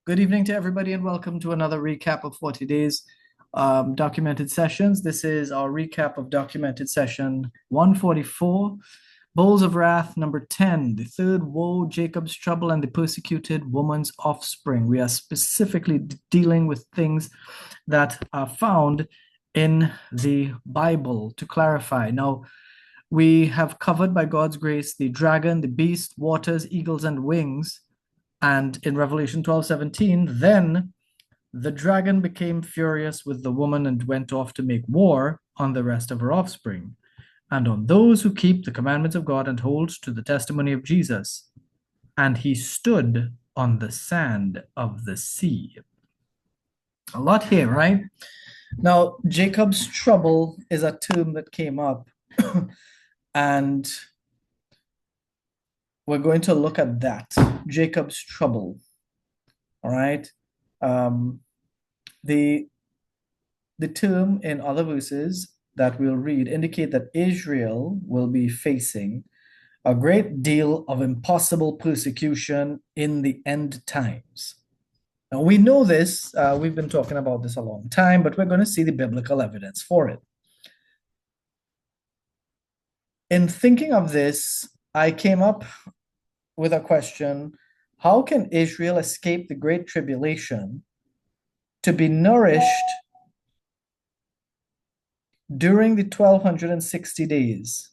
Good evening to everybody, and welcome to another recap of 40 days documented sessions. This is our recap of documented session 144, Bowls of Wrath, number 10, the third woe, Jacob's trouble, and the persecuted woman's offspring. We are specifically dealing with things that are found in the Bible to clarify. Now, we have covered by God's grace the dragon, the beast, waters, eagles, and wings. And in Revelation 12:17, then the dragon became furious with the woman and went off to make war on the rest of her offspring, and on those who keep the commandments of God and hold to the testimony of Jesus. And he stood on the sand of the sea. A lot here, right? Now, Jacob's trouble is a term that came up, and we're going to look at that. Jacob's trouble. All right. The term in other verses that we'll read indicate that Israel will be facing a great deal of impossible persecution in the end times. Now, we know this, we've been talking about this a long time, but we're going to see the biblical evidence for it. In thinking of this, I came up with a question: how can Israel escape the Great Tribulation to be nourished during the 1260 days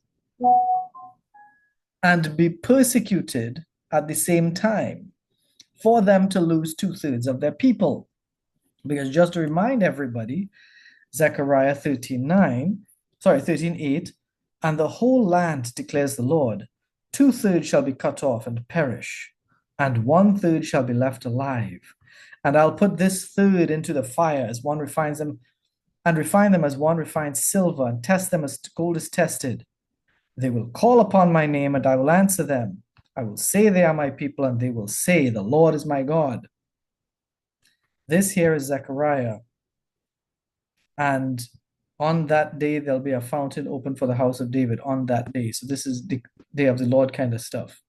and be persecuted at the same time, for them to lose 2/3 of their people? Because just to remind everybody, Zechariah 13:8, and the whole land declares the Lord, 2/3 shall be cut off and perish, and 1/3 shall be left alive. And I'll put this third into the fire as one refines them, and refine them as one refines silver, and test them as gold is tested. They will call upon my name, and I will answer them. I will say they are my people, and they will say, the Lord is my God. This here is Zechariah. And on that day, there'll be a fountain open for the house of David on that day. So this is the day of the Lord kind of stuff.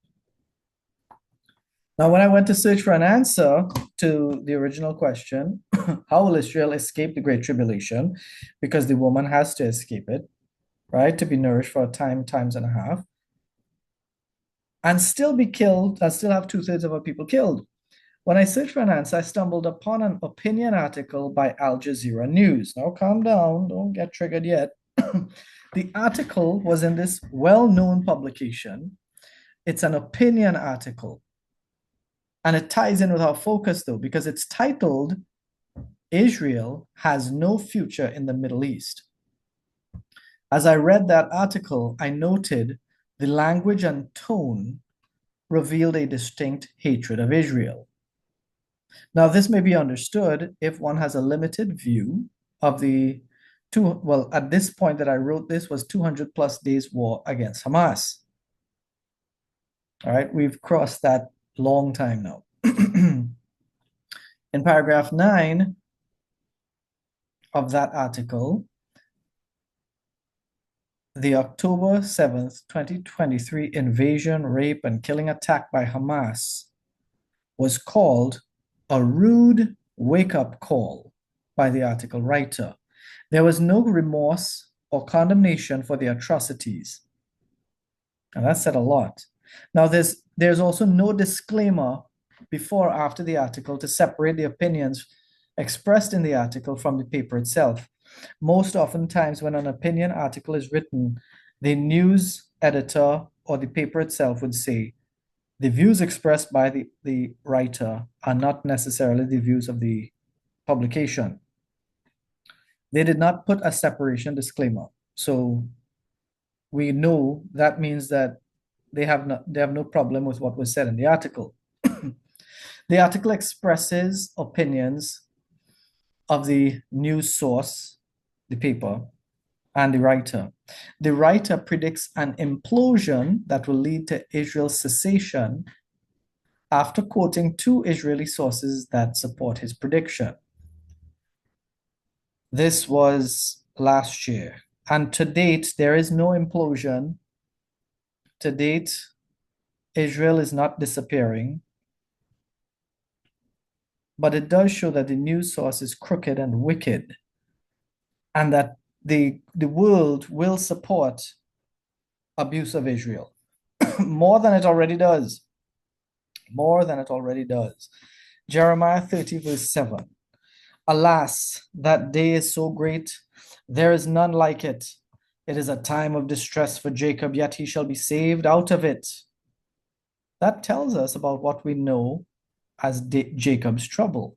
Now, when I went to search for an answer to the original question, how will Israel escape the Great Tribulation? Because the woman has to escape it, right? To be nourished for a times and a half, and still be killed, and still have 2/3 of our people killed. When I searched for an answer, I stumbled upon an opinion article by Al Jazeera News. Now, calm down, don't get triggered yet. The article was in this well-known publication. It's an opinion article. And it ties in with our focus, though, because it's titled, Israel Has No Future in the Middle East. As I read that article, I noted the language and tone revealed a distinct hatred of Israel. Now, this may be understood if one has a limited view of the at this point that I wrote this was 200 plus days war against Hamas. All right, we've crossed that long time now. In paragraph 9 of that article, the October 7th, 2023 invasion, rape, and killing attack by Hamas was called a rude wake-up call by the article writer. There was no remorse or condemnation for the atrocities. And that said a lot. Now, there's also no disclaimer before or after the article to separate the opinions expressed in the article from the paper itself. Most oftentimes, when an opinion article is written, the news editor or the paper itself would say, the views expressed by the writer are not necessarily the views of the publication. They did not put a separation disclaimer. So we know that means that they have no problem with what was said in the article. The article expresses opinions of the news source, the paper, and the writer. The writer predicts an implosion that will lead to Israel's cessation after quoting 2 Israeli sources that support his prediction. This was last year, and to date, there is no implosion. To date, Israel is not disappearing. but it does show that the news source is crooked and wicked, and that the world will support abuse of Israel more than it already does. More than it already does. Jeremiah 30, verse 7. Alas, that day is so great, there is none like it. It is a time of distress for Jacob, yet he shall be saved out of it. That tells us about what we know as Jacob's trouble.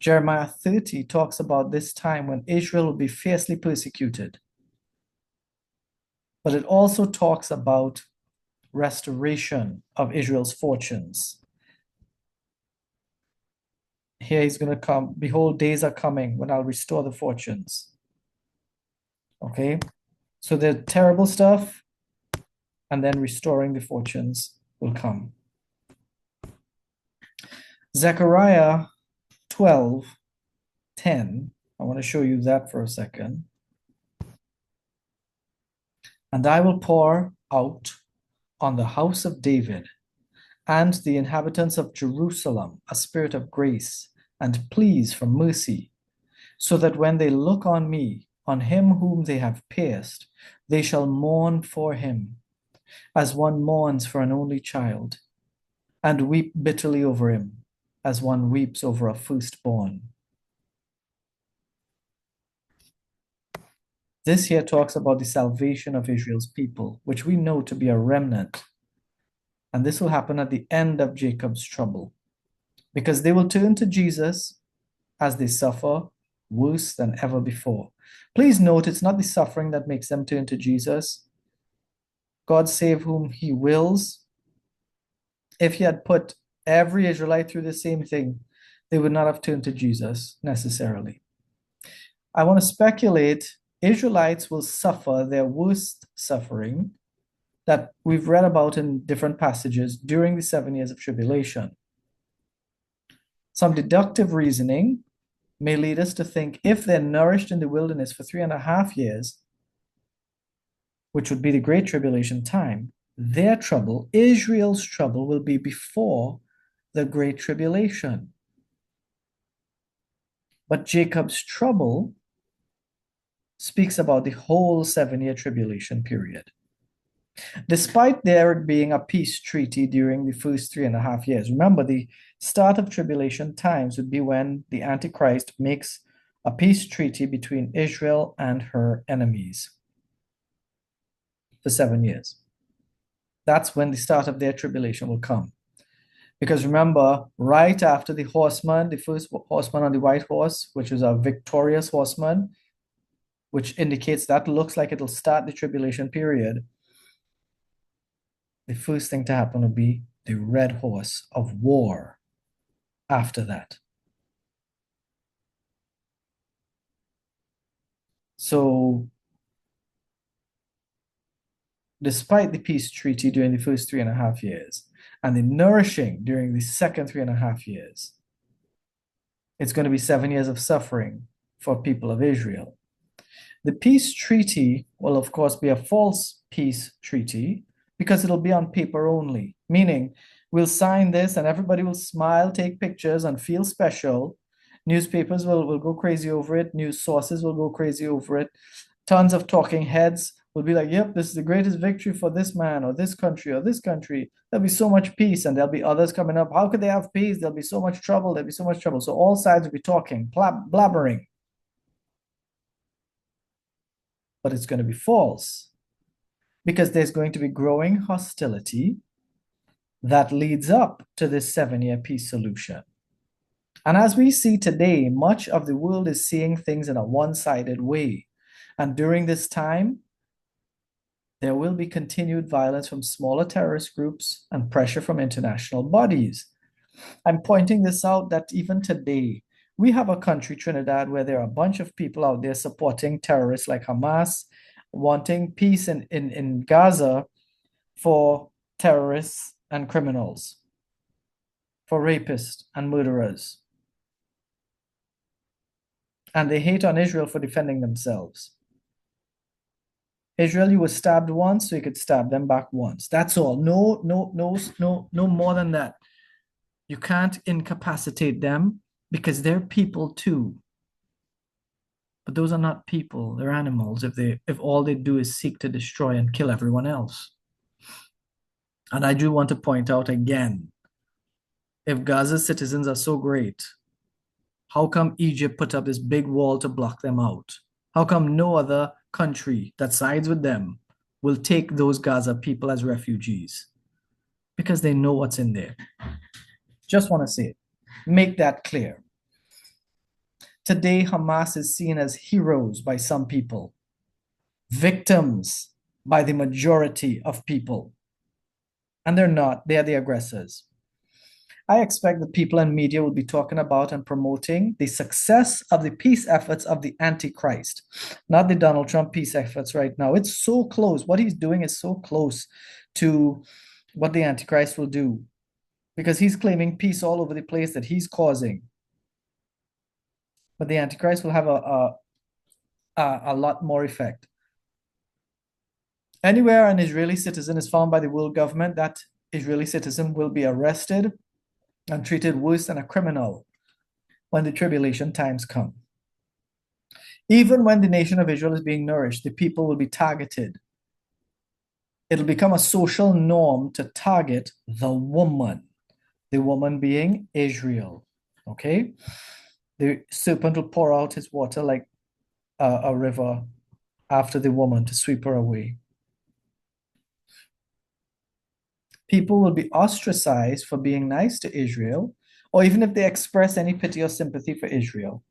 Jeremiah 30 talks about this time when Israel will be fiercely persecuted. But it also talks about restoration of Israel's fortunes. Here he's going to come. Behold, days are coming when I'll restore the fortunes. Okay? So the terrible stuff, and then restoring the fortunes will come. Zechariah 12:10. I want to show you that for a second. And I will pour out on the house of David and the inhabitants of Jerusalem a spirit of grace and pleas for mercy, so that when they look on me, on him whom they have pierced, they shall mourn for him, as one mourns for an only child, and weep bitterly over him, as one weeps over a firstborn. This here talks about the salvation of Israel's people, which we know to be a remnant. And this will happen at the end of Jacob's trouble, because they will turn to Jesus as they suffer worse than ever before. Please note, it's not the suffering that makes them turn to Jesus. God save whom he wills. If he had put every Israelite through the same thing, they would not have turned to Jesus necessarily. I want to speculate Israelites will suffer their worst suffering that we've read about in different passages during the 7 years of tribulation. Some deductive reasoning may lead us to think if they're nourished in the wilderness for 3.5 years, which would be the Great Tribulation time, their trouble, Israel's trouble, will be before the Great Tribulation. But Jacob's trouble speaks about the whole 7-year tribulation period. Despite there being a peace treaty during the first 3.5 years, remember the start of tribulation times would be when the Antichrist makes a peace treaty between Israel and her enemies for 7 years. That's when the start of their tribulation will come. Because remember, right after the horseman, the first horseman on the white horse, which was a victorious horseman, which indicates that looks like it'll start the tribulation period, the first thing to happen will be the red horse of war after that. So, despite the peace treaty during the first 3.5 years and the nourishing during the second 3.5 years, it's going to be 7 years of suffering for people of Israel. The peace treaty will, of course, be a false peace treaty because it'll be on paper only, meaning we'll sign this and everybody will smile, take pictures, and feel special. Newspapers will go crazy over it. News sources will go crazy over it. Tons of talking heads will be like, yep, this is the greatest victory for this man or this country or this country. There'll be so much peace, and there'll be others coming up. How could they have peace? There'll be so much trouble. There'll be so much trouble. So all sides will be talking, blabbering. But it's going to be false because there's going to be growing hostility that leads up to this 7-year peace solution. And as we see today, much of the world is seeing things in a one-sided way. And during this time, there will be continued violence from smaller terrorist groups and pressure from international bodies. I'm pointing this out that even today, we have a country, Trinidad, where there are a bunch of people out there supporting terrorists like Hamas, wanting peace in Gaza for terrorists and criminals, for rapists and murderers. And they hate on Israel for defending themselves. Israel, you were stabbed once, so you could stab them back once. That's all. No more than that. You can't incapacitate them because they're people too. But those are not people, they're animals if all they do is seek to destroy and kill everyone else. And I do want to point out again, if Gaza's citizens are so great, how come Egypt put up this big wall to block them out? How come no other country that sides with them will take those Gaza people as refugees? Because they know what's in there. Just want to say it. Make that clear. Today, Hamas is seen as heroes by some people, victims by the majority of people. And they're not, they're the aggressors. I expect that people and media will be talking about and promoting the success of the peace efforts of the Antichrist, not the Donald Trump peace efforts right now. It's so close. What he's doing is so close to what the Antichrist will do because he's claiming peace all over the place that he's causing. But the Antichrist will have a lot more effect. Anywhere an Israeli citizen is found by the world government, that Israeli citizen will be arrested and treated worse than a criminal when the tribulation times come. Even when the nation of Israel is being nourished, the people will be targeted. It'll become a social norm to target the woman being Israel. Okay? The serpent will pour out his water like a river after the woman to sweep her away. People will be ostracized for being nice to Israel, or even if they express any pity or sympathy for Israel.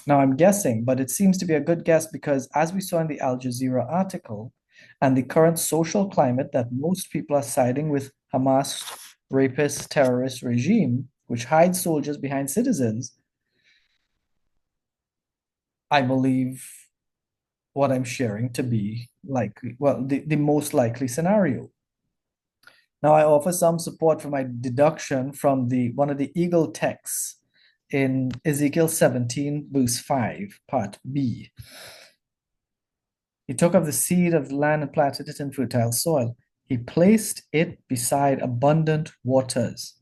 Now, I'm guessing, but it seems to be a good guess because, as we saw in the Al Jazeera article, and the current social climate that most people are siding with Hamas rapist terrorist regime, which hides soldiers behind citizens, I believe what I'm sharing to be likely, well, the most likely scenario. Now, I offer some support for my deduction from one of the eagle texts in Ezekiel 17, verse 5, part B. He took of the seed of the land and planted it in fertile soil. He placed it beside abundant waters.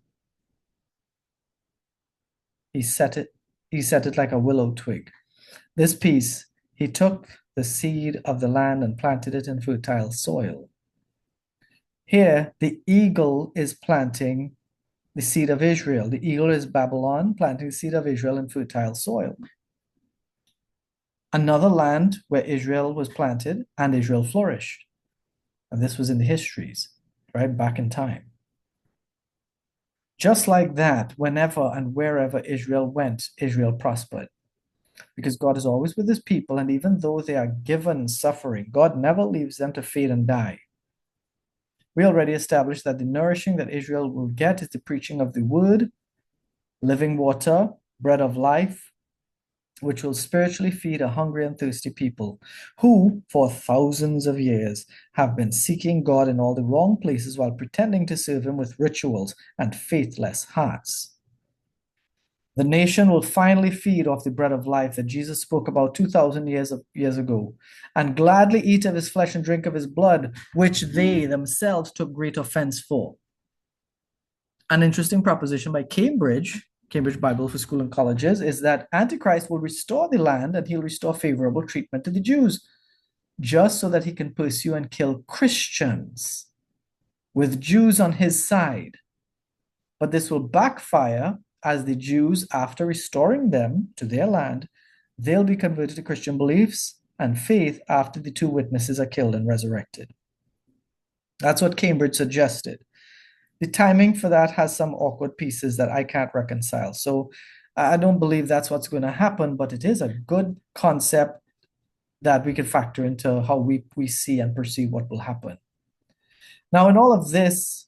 He set it like a willow twig. This piece, he took the seed of the land and planted it in fertile soil. Here, the eagle is planting the seed of Israel. The eagle is Babylon, planting the seed of Israel in fertile soil. Another land where Israel was planted and Israel flourished. And this was in the histories, right back in time. Just like that, whenever and wherever Israel went, Israel prospered. Because God is always with his people, and even though they are given suffering, God never leaves them to fade and die. We already established that the nourishing that Israel will get is the preaching of the word, living water, bread of life, which will spiritually feed a hungry and thirsty people who, for thousands of years, have been seeking God in all the wrong places while pretending to serve him with rituals and faithless hearts. The nation will finally feed off the bread of life that Jesus spoke about 2,000 years ago, and gladly eat of his flesh and drink of his blood, which they themselves took great offense for. An interesting proposition by Cambridge Bible for School and Colleges, is that Antichrist will restore the land and he'll restore favorable treatment to the Jews, just so that he can pursue and kill Christians with Jews on his side. But this will backfire as the Jews, after restoring them to their land, they'll be converted to Christian beliefs and faith after the two witnesses are killed and resurrected. That's what Cambridge suggested. The timing for that has some awkward pieces that I can't reconcile. So I don't believe that's what's going to happen, but it is a good concept that we can factor into how we see and perceive what will happen. Now, in all of this,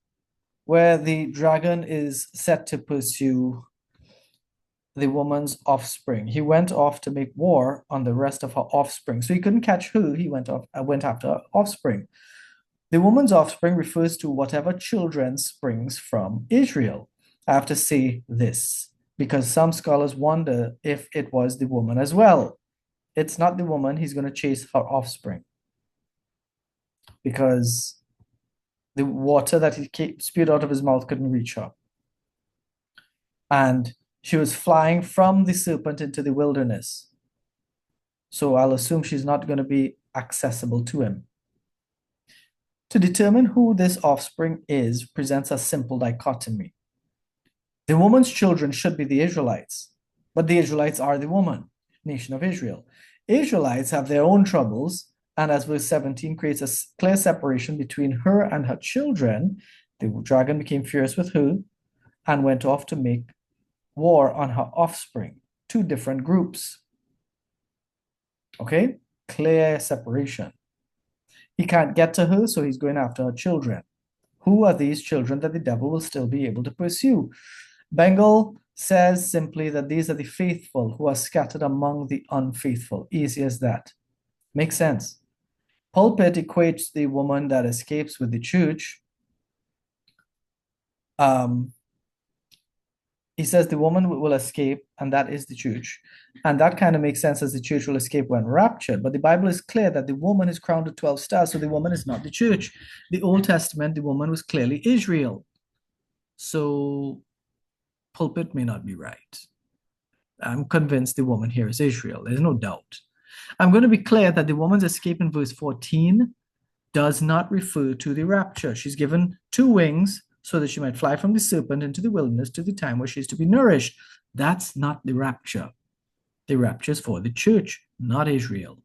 where the dragon is set to pursue the woman's offspring, he went off to make war on the rest of her offspring. So he couldn't catch her, he went after her offspring. The woman's offspring refers to whatever children springs from Israel. I have to say this because some scholars wonder if it was the woman as well. It's not the woman, he's going to chase her offspring. Because The water that he spewed out of his mouth couldn't reach her. And she was flying from the serpent into the wilderness. So I'll assume she's not going to be accessible to him. To determine who this offspring is presents a simple dichotomy. The woman's children should be the Israelites, but the Israelites are the woman, nation of Israel. Israelites have their own troubles, and as verse 17 creates a clear separation between her and her children, the dragon became furious with her and went off to make war on her offspring, two different groups. Okay? Clear separation. He can't get to her, so he's going after her children. Who are these children that the devil will still be able to pursue? Bengal says simply that these are the faithful who are scattered among the unfaithful. Easy as that. Makes sense. Pulpit equates the woman that escapes with the church. He says the woman will escape, and that is the church. And that kind of makes sense, as the church will escape when raptured. But the Bible is clear that the woman is crowned with 12 stars, so the woman is not the church. The Old Testament, the woman was clearly Israel. So Pulpit may not be right. I'm convinced the woman here is Israel. There's no doubt. I'm going to be clear that the woman's escape in verse 14 does not refer to the rapture. She's given two wings so that she might fly from the serpent into the wilderness to the time where she's to be nourished. That's not the rapture. The rapture is for the church, not Israel.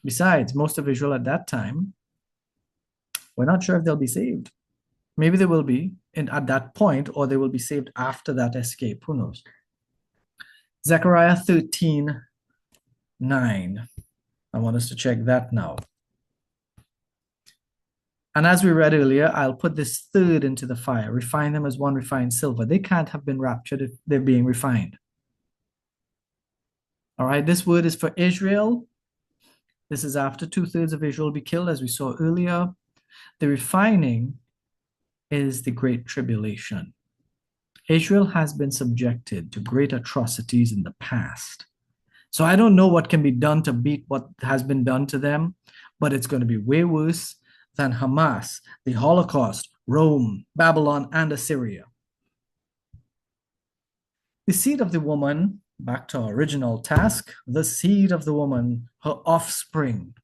Besides, most of Israel at that time, we're not sure if they'll be saved. Maybe they will be at that point, or they will be saved after that escape. Who knows? Zechariah 13:9. I want us to check that now. And as we read earlier, I'll put this third into the fire, refine them as one refines silver. They can't have been raptured if they're being refined. All right, this word is for Israel. This is after 2/3 of Israel will be killed, as we saw earlier. The refining is the great tribulation. Israel has been subjected to great atrocities in the past. So I don't know what can be done to beat what has been done to them, but it's going to be way worse than Hamas, the Holocaust, Rome, Babylon, and Assyria. The seed of the woman, back to our original task, the seed of the woman, her offspring,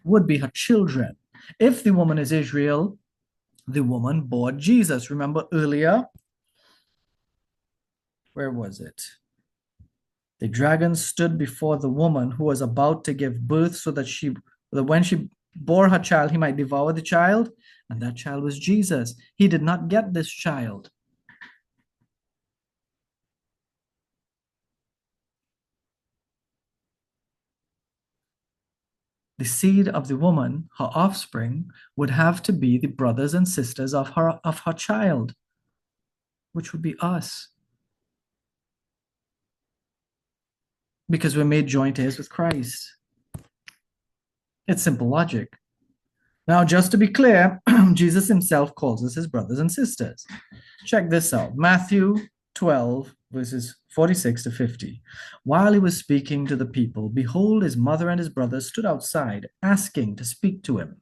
would be her children. If the woman is Israel, the woman bore Jesus. Remember earlier, where was it? The dragon stood before the woman who was about to give birth so that when she bore her child, he might devour the child. And that child was Jesus. He did not get this child. The seed of the woman, her offspring, would have to be the brothers and sisters of her child, which would be us. Because we're made joint heirs with Christ. It's simple logic. Now, just to be clear, Jesus himself calls us his brothers and sisters. Check this out. Matthew 12, verses 46 to 50. While he was speaking to the people, behold, his mother and his brothers stood outside, asking to speak to him.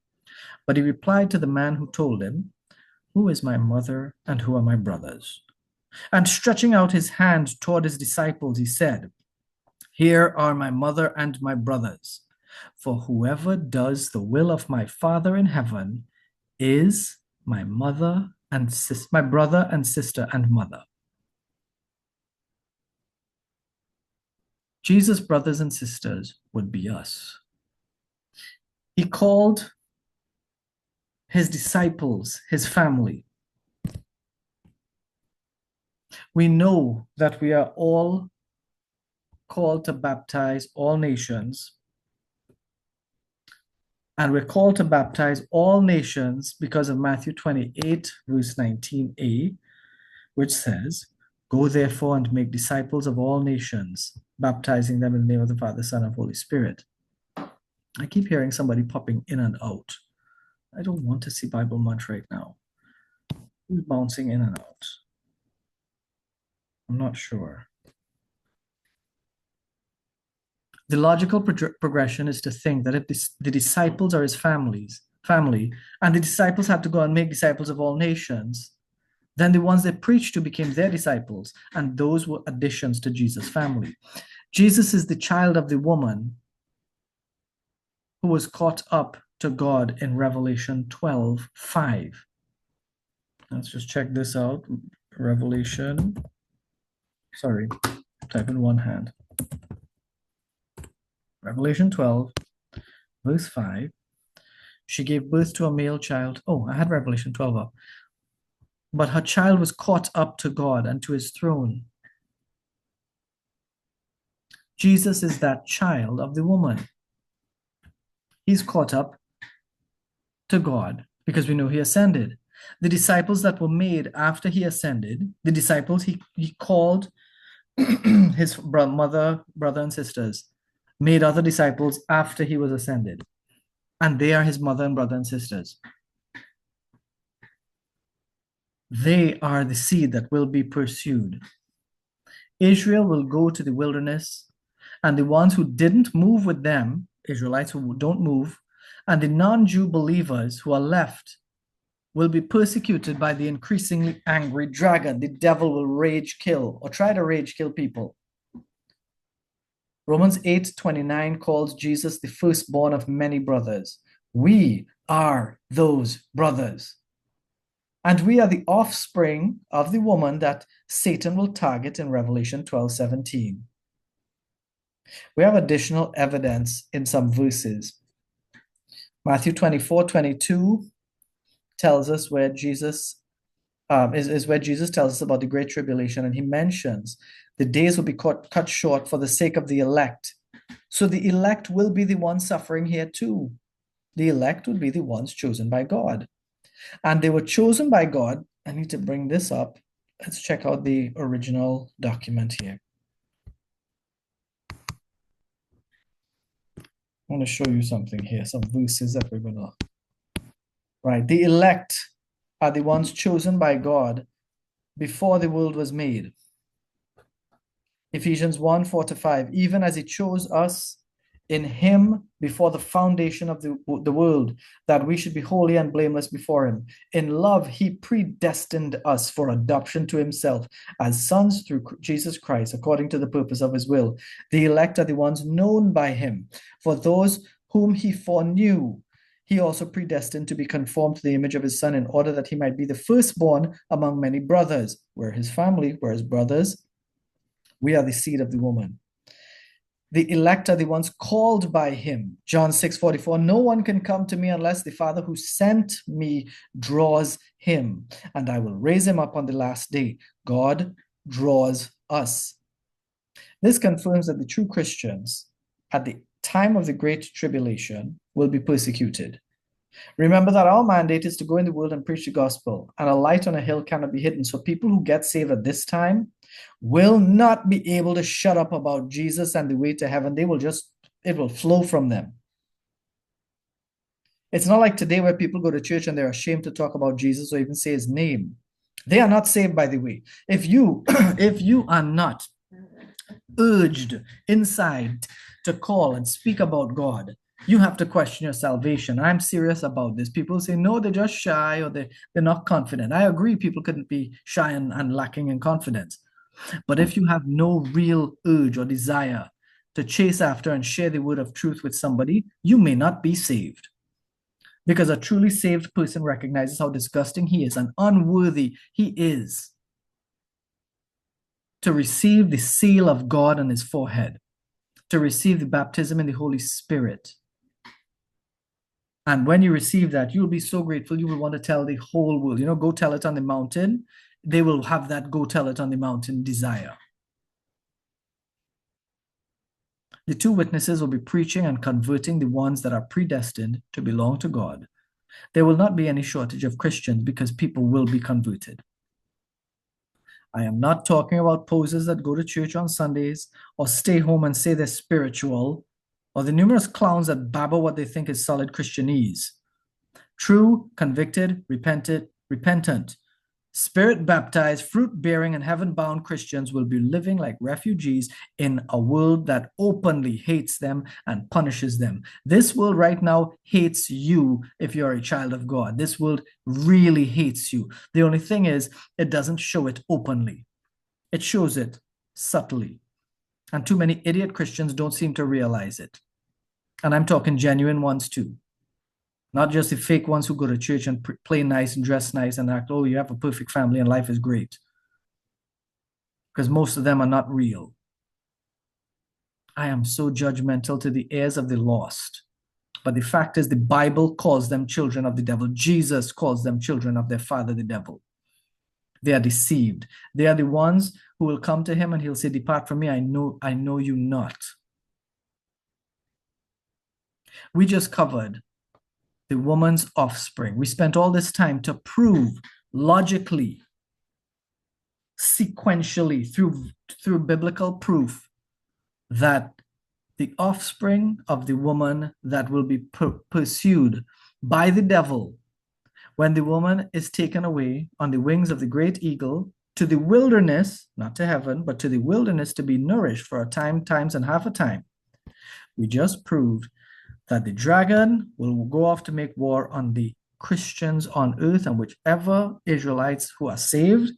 But he replied to the man who told him, who is my mother and who are my brothers? And stretching out his hand toward his disciples, he said, here are my mother and my brothers. For whoever does the will of my Father in heaven is my mother and my brother and sister and mother. Jesus' brothers and sisters would be us. He called his disciples his family. We know that we are all called to baptize all nations. And we're called to baptize all nations because of Matthew 28, verse 19a, which says, go therefore and make disciples of all nations, baptizing them in the name of the Father, Son, and Holy Spirit. I keep hearing somebody popping in and out. I don't want to see Bible much right now. Who's bouncing in and out? I'm not sure. The logical progression is to think that if the disciples are his family, and the disciples had to go and make disciples of all nations, then the ones they preached to became their disciples, and those were additions to Jesus' family. Jesus is the child of the woman who was caught up to God in Revelation 12:5. Let's just check this out. Revelation, sorry, type in one hand. Revelation 12, verse 5. She gave birth to a male child. Oh, I had Revelation 12 up. But her child was caught up to God and to his throne. Jesus is that child of the woman. He's caught up to God because we know he ascended. The disciples that were made after he ascended, the disciples he called his brother and sisters, made other disciples after he was ascended. And they are his mother and brother and sisters. They are the seed that will be pursued. Israel will go to the wilderness, and the ones who didn't move with them, Israelites who don't move, and the non-Jew believers who are left will be persecuted by the increasingly angry dragon. The devil will rage kill or try to rage kill people. Romans 8:29 calls Jesus the firstborn of many brothers. We are those brothers. And we are the offspring of the woman that Satan will target in Revelation 12:17. We have additional evidence in some verses. Matthew 24:22 tells us where Jesus is where Jesus tells us about the Great Tribulation, and he mentions the days will be cut short for the sake of the elect. So the elect will be the ones suffering here too. The elect would be the ones chosen by God. And they were chosen by God. I need to bring this up. Let's check out the original document here. I want to show you something here, some verses that we're going to... Right, the elect are the ones chosen by God before the world was made. Ephesians 1:4-5, even as he chose us in him before the foundation of the world, that we should be holy and blameless before him. In love, he predestined us for adoption to himself as sons through Jesus Christ, according to the purpose of his will. The elect are the ones known by him. For those whom he foreknew, he also predestined to be conformed to the image of his son, in order that he might be the firstborn among many brothers. We're his family, we're his brothers. We are the seed of the woman. The elect are the ones called by him. John 6:44, no one can come to me unless the Father who sent me draws him, and I will raise him up on the last day. God draws us. This confirms that the true Christians at the time of the Great Tribulation will be persecuted. Remember that our mandate is to go in the world and preach the gospel, and a light on a hill cannot be hidden. So people who get saved at this time will not be able to shut up about Jesus and the way to heaven. It will flow from them. It's not like today where people go to church and they're ashamed to talk about Jesus or even say his name. They are not saved, by the way. If you are not urged inside to call and speak about God, you have to question your salvation. I'm serious about this. People say, no, they're just shy or they're not confident. I agree, people couldn't be shy and lacking in confidence. But if you have no real urge or desire to chase after and share the word of truth with somebody, you may not be saved. Because a truly saved person recognizes how disgusting he is and unworthy he is to receive the seal of God on his forehead, to receive the baptism in the Holy Spirit. And when you receive that, you'll be so grateful, you will want to tell the whole world. Go tell it on the mountain. They will have that go tell it on the mountain desire. The two witnesses will be preaching and converting the ones that are predestined to belong to God. There will not be any shortage of Christians because people will be converted. I am not talking about posers that go to church on Sundays or stay home and say they're spiritual, or the numerous clowns that babble what they think is solid Christianese. True, convicted, repentant, Spirit baptized, fruit bearing, and heaven bound Christians will be living like refugees in a world that openly hates them and punishes them. This world right now hates you if you're a child of God. This world really hates you. The only thing is, it doesn't show it openly, it shows it subtly. And too many idiot Christians don't seem to realize it. And I'm talking genuine ones too. Not just the fake ones who go to church and play nice and dress nice and act, oh, you have a perfect family and life is great. Because most of them are not real. I am so judgmental to the heirs of the lost. But the fact is, the Bible calls them children of the devil. Jesus calls them children of their father, the devil. They are deceived. They are the ones who will come to him and he'll say, depart from me, I know you not. We just covered the woman's offspring. We spent all this time to prove logically, sequentially, through biblical proof that the offspring of the woman that will be pursued by the devil when the woman is taken away on the wings of the great eagle to the wilderness, not to heaven, but to the wilderness to be nourished for a time, times, and half a time. We just proved that the dragon will go off to make war on the Christians on earth, and whichever Israelites who are saved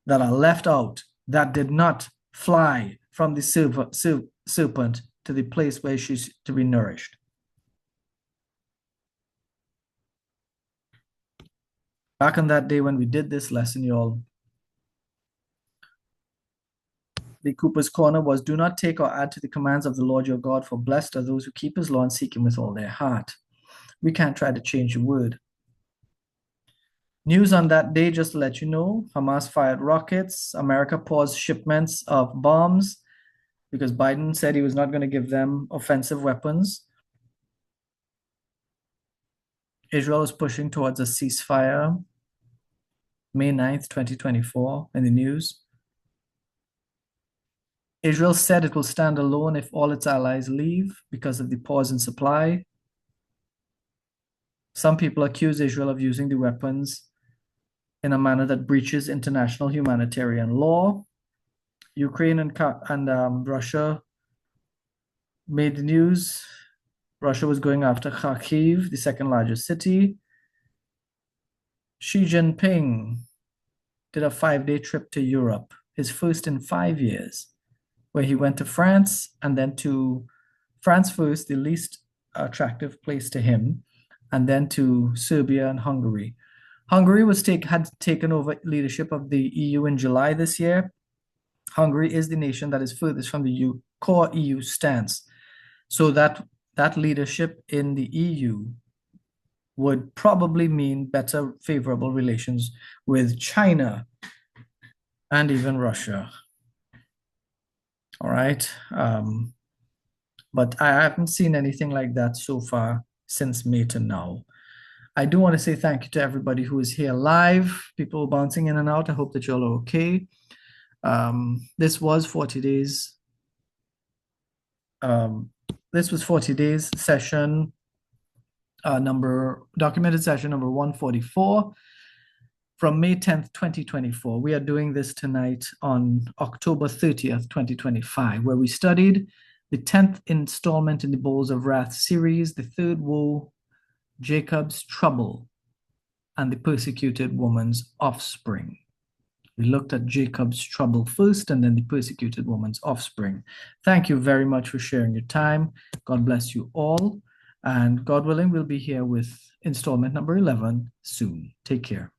that are left out, that did not fly from the serpent to the place where she's to be nourished. Back on that day when we did this lesson, y'all, the Cooper's Corner was, do not take or add to the commands of the Lord your God, for blessed are those who keep his law and seek him with all their heart. We can't try to change the word. News on that day, just to let you know, Hamas fired rockets. America paused shipments of bombs because Biden said he was not going to give them offensive weapons. Israel is pushing towards a ceasefire. May 9th, 2024, in the news. Israel said it will stand alone if all its allies leave because of the pause in supply. Some people accuse Israel of using the weapons in a manner that breaches international humanitarian law. Ukraine and Russia made the news. Russia was going after Kharkiv, the second largest city. Xi Jinping did a 5-day trip to Europe, his first in 5 years, where he went to France and then to France first, the least attractive place to him, and then to Serbia and Hungary. Hungary had taken over leadership of the EU in July this year. Hungary is the nation that is furthest from the core EU stance. So that leadership in the EU would probably mean better favorable relations with China and even Russia. All right. But I haven't seen anything like that so far since May to now. I do want to say thank you to everybody who is here live, people bouncing in and out. I hope that you're all okay. This was 40 days. This was 40 days session documented session number 144 from May 10th, 2024. We are doing this tonight on October 30th, 2025, where we studied the 10th installment in the Bowls of Wrath series, the third woe, Jacob's trouble, and the persecuted woman's offspring. We looked at Jacob's trouble first and then the persecuted woman's offspring. Thank you very much for sharing your time. God bless you all. And God willing, we'll be here with installment number 11 soon. Take care.